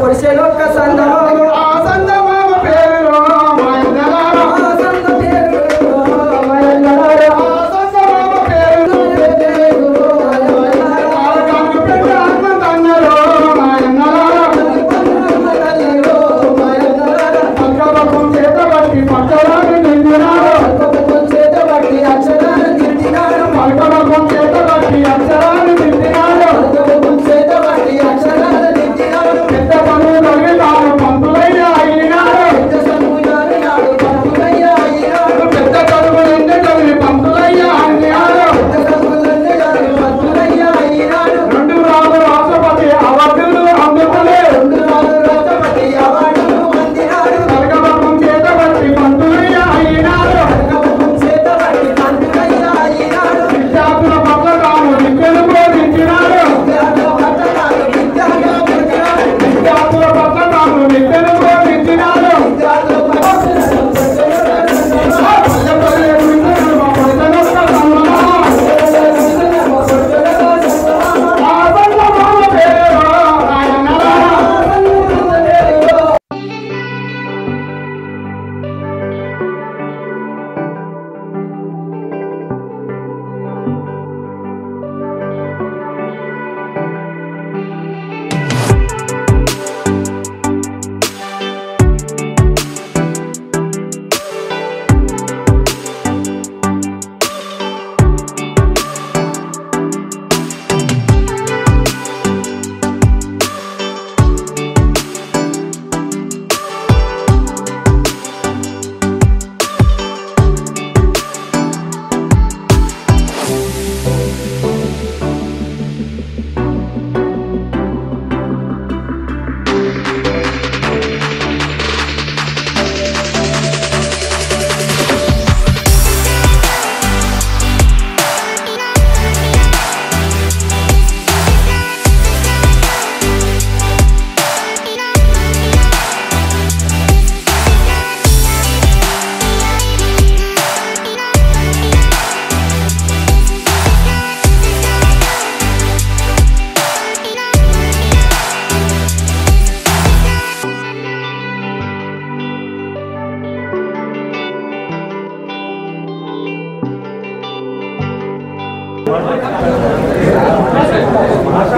పొడిసెనొక్క సందమామ ఆ సందమామ పేరు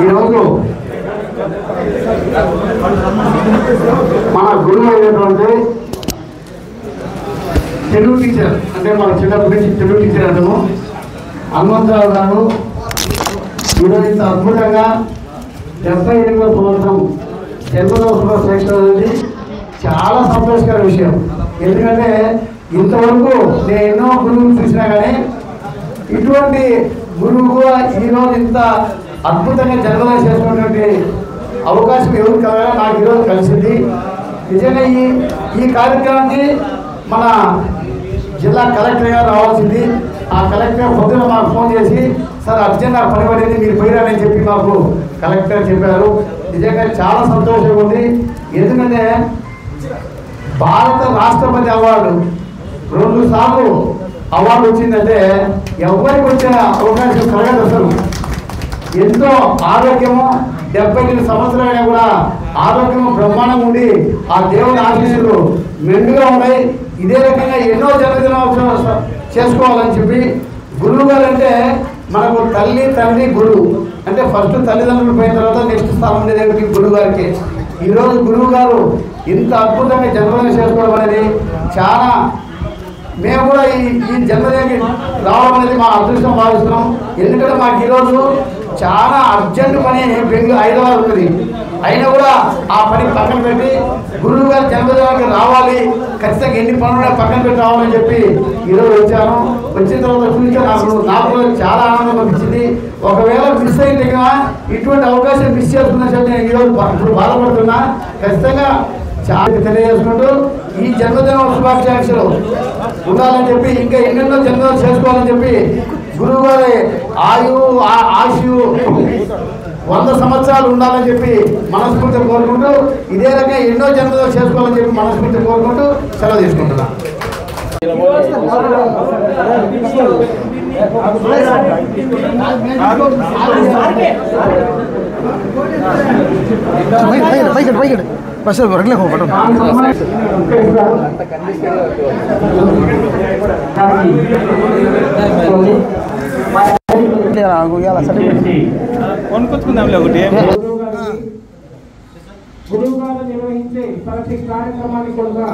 ఈరోజు మన గురువు అయినటువంటి తెలుగు టీచర్ అంటే మన చిన్నప్పటి నుంచి తెలుగు టీచర్ అంటాము హనుమంతరావు గారు ఈరోజు ఇంత అద్భుతంగా 78వ సంవత్సరం జన్మదినోత్సవ శేషం అనేది చాలా సంతోషకర విషయం. ఎందుకంటే ఇంతవరకు నేను ఎన్నో గురువులు చూసినా కానీ ఇటువంటి గురువు ఈరోజు ఇంత అద్భుతంగా జన్మదినం చేసుకున్నటువంటి అవకాశం ఎవరు కదా నాకు ఈరోజు కలిసింది. నిజంగా ఈ కార్యక్రమానికి మన జిల్లా కలెక్టర్ గారు రావాల్సింది. ఆ కలెక్టర్ పొద్దున మాకు ఫోన్ చేసి సార్ అర్జెంట్ నాకు పని పడింది మీరు పోయిరాని చెప్పి మాకు కలెక్టర్ చెప్పారు. నిజంగా చాలా సంతోషంగా ఉంది. ఎందుకంటే భారత రాష్ట్రపతి అవార్డు 2 సార్లు అవార్డు వచ్చిందంటే ఎవరికి వచ్చిన అవకాశం కలగదు. అసలు ఎంతో ఆరోగ్యము 78 సంవత్సరాలైనా కూడా ఆరోగ్యము బ్రహ్మాండంగా ఉండి ఆ దేవుని ఆశీస్సులు మెండుగా ఉన్నాయి. ఇదే రకంగా ఎన్నో జన్మదినోత్సవం చేసుకోవాలని చెప్పి గురువు గారు అంటే మనకు తల్లి తండ్రి గురువు అంటే ఫస్ట్ తల్లిదండ్రులు పోయిన తర్వాత నెక్స్ట్ స్థానం ఉండేది గురువు గారికి. ఈరోజు గురువు గారు ఇంత అద్భుతంగా జన్మదినం చేసుకోవడం అనేది చాలా మేము కూడా ఈ జన్మదినానికి రావడం అనేది మా అదృష్టం భావిస్తున్నాం. ఎందుకంటే మాకు ఈరోజు చాలా అర్జెంటు పని హైదరాబాద్ ఉన్నది. అయినా కూడా ఆ పని పక్కన పెట్టి గురువు గారి జన్మదినానికి రావాలి, ఖచ్చితంగా ఎన్ని పనులు పక్కన పెట్టి రావాలని చెప్పి ఈరోజు వచ్చాను. వచ్చిన తర్వాత చూస్తే నాకు చాలా ఆనందం అనిపించింది. ఒకవేళ మిస్ అయితే ఇటువంటి అవకాశం మిస్ చేసుకున్న చెప్పి నేను ఈరోజు ఇప్పుడు బాధపడుతున్నా. ఖచ్చితంగా చాలా తెలియజేసుకుంటూ ఈ జన్మదిన శుభాకాంక్షలు ఉండాలని చెప్పి ఇంకా ఎన్నెన్నో జన్మదినం చేసుకోవాలని చెప్పి గురువు గారి ఆశయు 100 సంవత్సరాలు ఉండాలని చెప్పి మనస్ఫూర్తిగా కోరుకుంటూ ఇదే రకంగా ఎన్నో జన్మదినం చేసుకోవాలని చెప్పి మనస్ఫూర్తిగా కోరుకుంటూ సెలవు తీసుకుంటున్నాను. बस रख ले हो बटन గురువుగారు నిర్వహించే ప్రతి కార్యక్రమాన్ని కూడా